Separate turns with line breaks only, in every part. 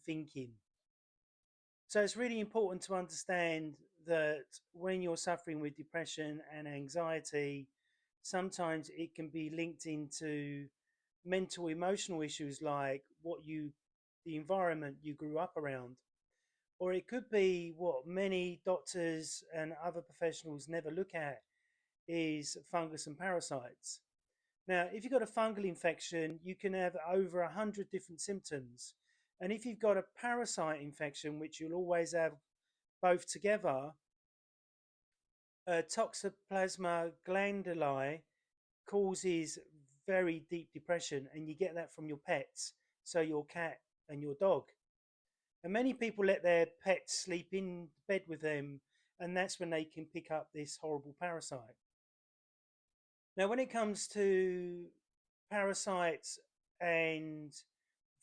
thinking. So it's really important to understand that when you're suffering with depression and anxiety, sometimes it can be linked into mental emotional issues like the environment you grew up around. Or it could be what many doctors and other professionals never look at is fungus and parasites. Now, if you've got a fungal infection, you can have over 100 different symptoms. And if you've got a parasite infection, which you'll always have both together, Toxoplasma gondii causes very deep depression, and you get that from your pets, so your cat and your dog. And many people let their pets sleep in bed with them, and that's when they can pick up this horrible parasite. Now, when it comes to parasites and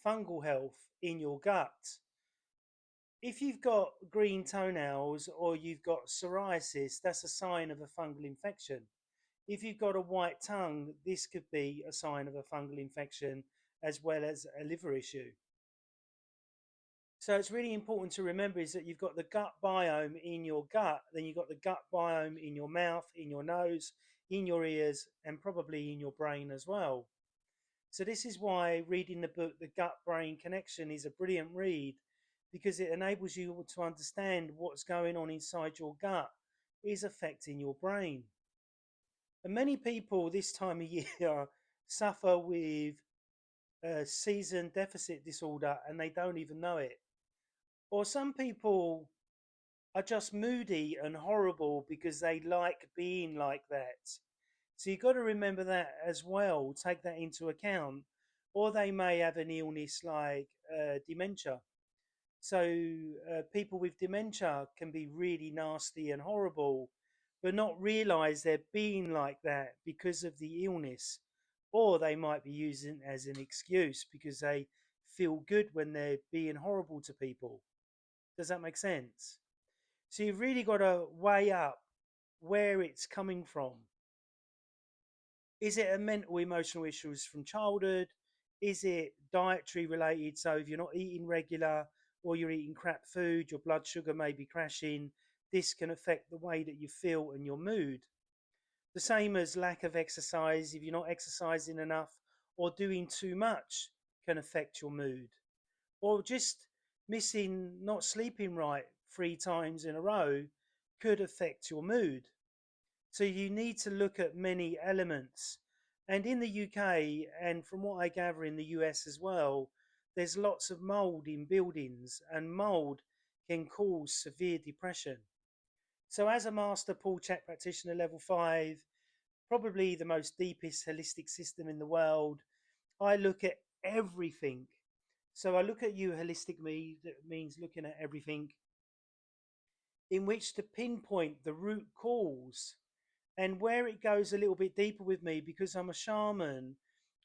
fungal health in your gut, if you've got green toenails or you've got psoriasis, that's a sign of a fungal infection. If you've got a white tongue, this could be a sign of a fungal infection as well as a liver issue. So it's really important to remember is that you've got the gut biome in your gut, then you've got the gut biome in your mouth, in your nose, in your ears, and probably in your brain as well. So this is why reading the book The Gut Brain Connection is a brilliant read, because it enables you to understand what's going on inside your gut is affecting your brain. And many people this time of year suffer with season deficit disorder and they don't even know it. Or some people are just moody and horrible because they like being like that. So you've got to remember that as well, take that into account. Or they may have an illness like dementia. So people with dementia can be really nasty and horrible, but not realize they're being like that because of the illness. Or they might be using it as an excuse because they feel good when they're being horrible to people. Does that make sense? So you've really got to weigh up where it's coming from. Is it a mental emotional issues from childhood? Is it dietary related? So if you're not eating regular or you're eating crap food, your blood sugar may be crashing. This can affect the way that you feel and your mood. The same as lack of exercise. If you're not exercising enough or doing too much can affect your mood. Or just not sleeping right 3 times in a row could affect your mood. So you need to look at many elements. And in the UK, and from what I gather in the US as well, there's lots of mold in buildings, and mold can cause severe depression. So, as a master Paul CHEK Practitioner level 5, probably the most deepest holistic system in the world, I look at everything. So, I look at you holistically, that means looking at everything, in which to pinpoint the root cause. And where it goes a little bit deeper with me, because I'm a shaman,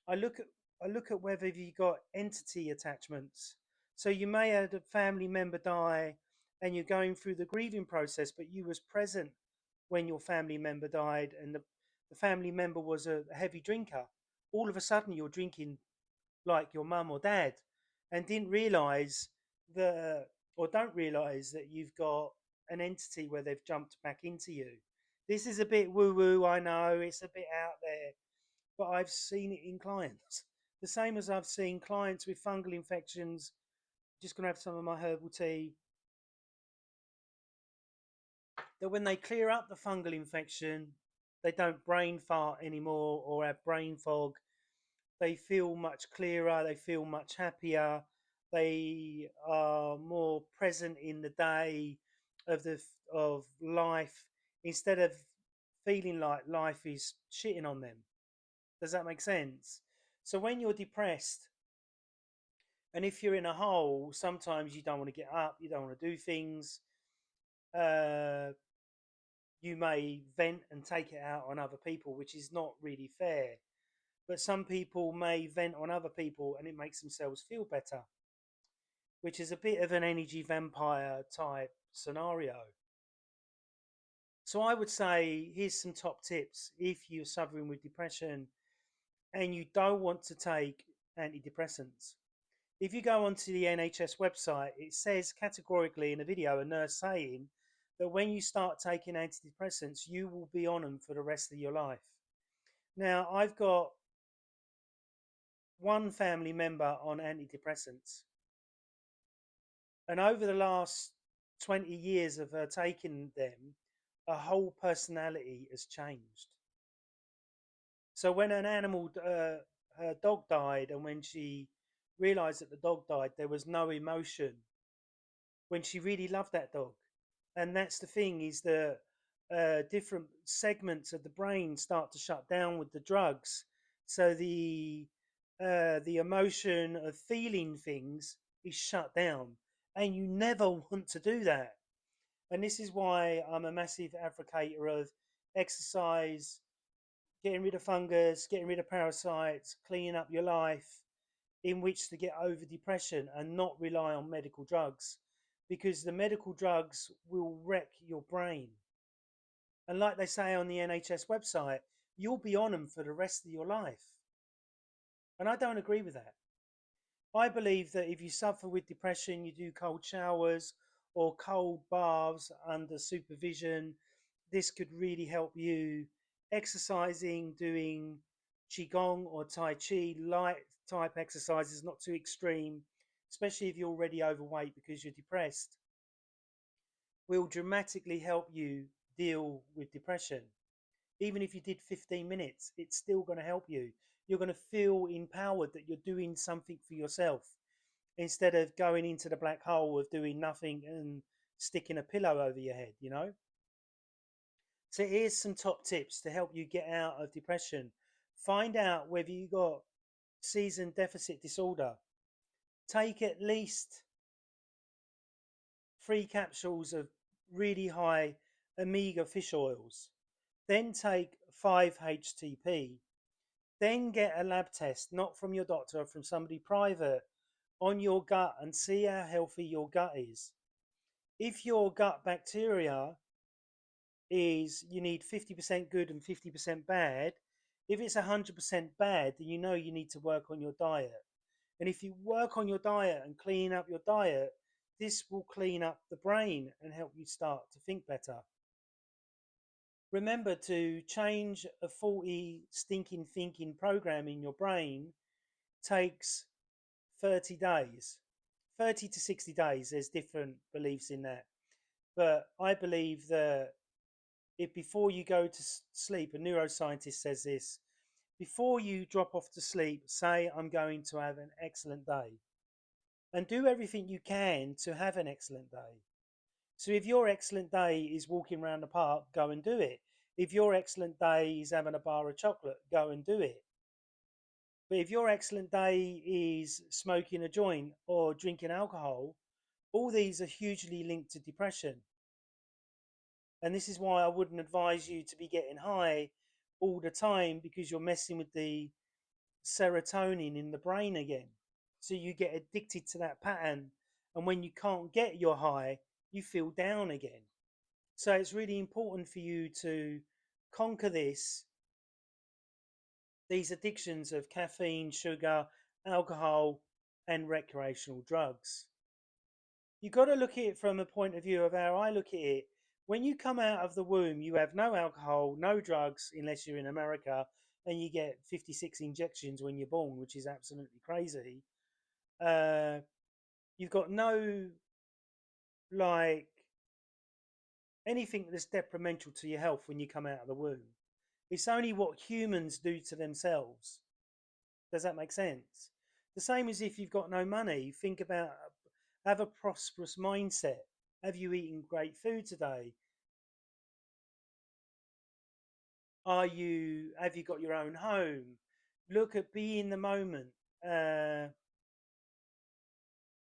I look at whether you got entity attachments. So you may have a family member die and you're going through the grieving process, but you was present when your family member died and the family member was a heavy drinker. All of a sudden you're drinking like your mum or dad and didn't realize that, or don't realize that you've got an entity where they've jumped back into you. This is a bit woo woo, I know, it's a bit out there, but I've seen it in clients. The same as I've seen clients with fungal infections. Just going to have some of my herbal tea. That when they clear up the fungal infection, they don't brain fart anymore or have brain fog. They feel much clearer, they feel much happier, they are more present in the day of life instead of feeling like life is shitting on them. Does that make sense? So when you're depressed and if you're in a hole, sometimes you don't want to get up, you don't want to do things. Uh, you may vent and take it out on other people, which is not really fair. But some people may vent on other people and it makes themselves feel better, which is a bit of an energy vampire type scenario. So I would say here's some top tips if you're suffering with depression and you don't want to take antidepressants. If you go onto the NHS website, it says categorically in a video, a nurse saying that when you start taking antidepressants, you will be on them for the rest of your life. Now, I've got one family member on antidepressants, and over the last 20 years of her taking them, her whole personality has changed. So when an animal, her dog died, and when she realized that the dog died, there was no emotion when she really loved that dog. And that's the thing, is that different segments of the brain start to shut down with the drugs. So the emotion of feeling things is shut down, and you never want to do that. And this is why I'm a massive advocator of exercise, getting rid of fungus, getting rid of parasites, cleaning up your life, in which to get over depression and not rely on medical drugs, because the medical drugs will wreck your brain. And like they say on the NHS website, you'll be on them for the rest of your life. And I don't agree with that. I believe that if you suffer with depression, you do cold showers or cold baths under supervision. This could really help you. Exercising, doing qigong or tai chi, light type exercises, not too extreme, especially if you're already overweight because you're depressed, will dramatically help you deal with depression. Even if you did 15 minutes, it's still going to help you. You're going to feel empowered that you're doing something for yourself, instead of going into the black hole of doing nothing and sticking a pillow over your head, you know? So here's some top tips to help you get out of depression. Find out whether you got season deficit disorder. Take at least 3 capsules of really high omega fish oils. Then take 5-HTP. Then get a lab test, not from your doctor, from somebody private, on your gut, and see how healthy your gut is. If your gut bacteria is, you need 50% good and 50% bad, if it's 100% bad, then you know you need to work on your diet. And if you work on your diet and clean up your diet, this will clean up the brain and help you start to think better. Remember, to change a faulty stinking thinking program in your brain takes 30 days. 30 to 60 days, there's different beliefs in that. But I believe that if before you go to sleep, a neuroscientist says this, before you drop off to sleep, say, I'm going to have an excellent day. And do everything you can to have an excellent day. So if your excellent day is walking around the park, go and do it. If your excellent day is having a bar of chocolate, go and do it. But if your excellent day is smoking a joint or drinking alcohol, all these are hugely linked to depression. And this is why I wouldn't advise you to be getting high all the time, because you're messing with the serotonin in the brain again. So you get addicted to that pattern. And when you can't get your high, you feel down again. So it's really important for you to conquer these addictions of caffeine, sugar, alcohol, and recreational drugs. You've got to look at it from a point of view of how I look at it. When you come out of the womb, you have no alcohol, no drugs, unless you're in America, and you get 56 injections when you're born, which is absolutely crazy. You've got no, like, anything that's detrimental to your health when you come out of the womb. It's only what humans do to themselves. Does that make sense? The same as if you've got no money. Think about, have a prosperous mindset. Have you eaten great food today? Have you got your own home? Look at, be in the moment. Can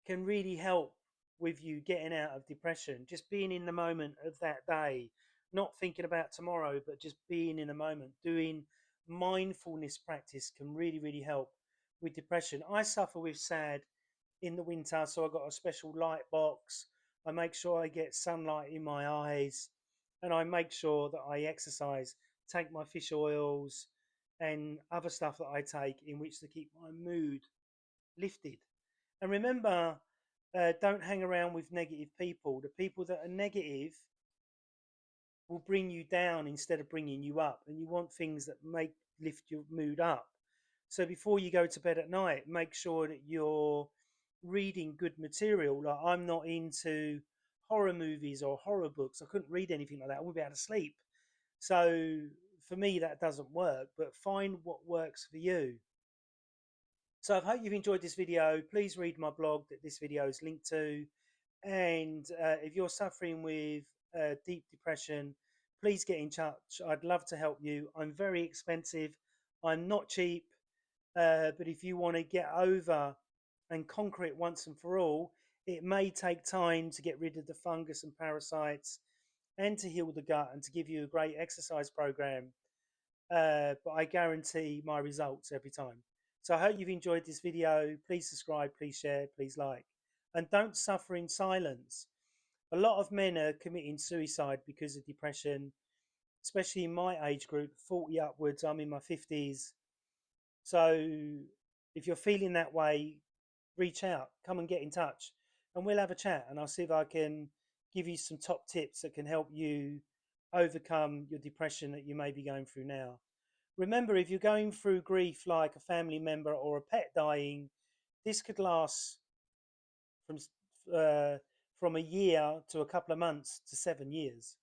really help with you getting out of depression. Just being in the moment of that day, not thinking about tomorrow, but just being in the moment. Doing mindfulness practice can really, really help with depression. I suffer with SAD in the winter, so I've got a special light box. I make sure I get sunlight in my eyes, and I make sure that I exercise, take my fish oils and other stuff that I take, in which to keep my mood lifted. And remember, don't hang around with negative people. The people that are negative will bring you down instead of bringing you up. And you want things that make lift your mood up. So before you go to bed at night, make sure that you're reading good material. Like, I'm not into horror movies or horror books. I couldn't read anything like that. I wouldn't be able to sleep. So for me, that doesn't work. But find what works for you. So I hope you've enjoyed this video. Please read my blog that this video is linked to. And if you're suffering with deep depression, please get in touch. I'd love to help you. I'm very expensive. I'm not cheap. But if you want to get over and conquer it once and for all, it may take time to get rid of the fungus and parasites and to heal the gut and to give you a great exercise program. But I guarantee my results every time. So I hope you've enjoyed this video. Please subscribe, please share, please like. And don't suffer in silence. A lot of men are committing suicide because of depression, especially in my age group, 40 upwards. I'm in my 50s. So if you're feeling that way, reach out, come and get in touch, and we'll have a chat. And I'll see if I can give you some top tips that can help you overcome your depression that you may be going through now. Remember, if you're going through grief like a family member or a pet dying, this could last from uh, from a year to a couple of months to 7 years.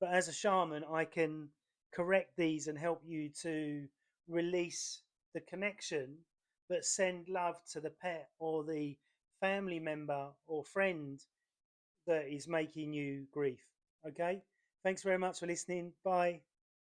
But as a shaman, I can correct these and help you to release the connection, but send love to the pet or the family member or friend that is making you grief. Okay? Thanks very much for listening. Bye.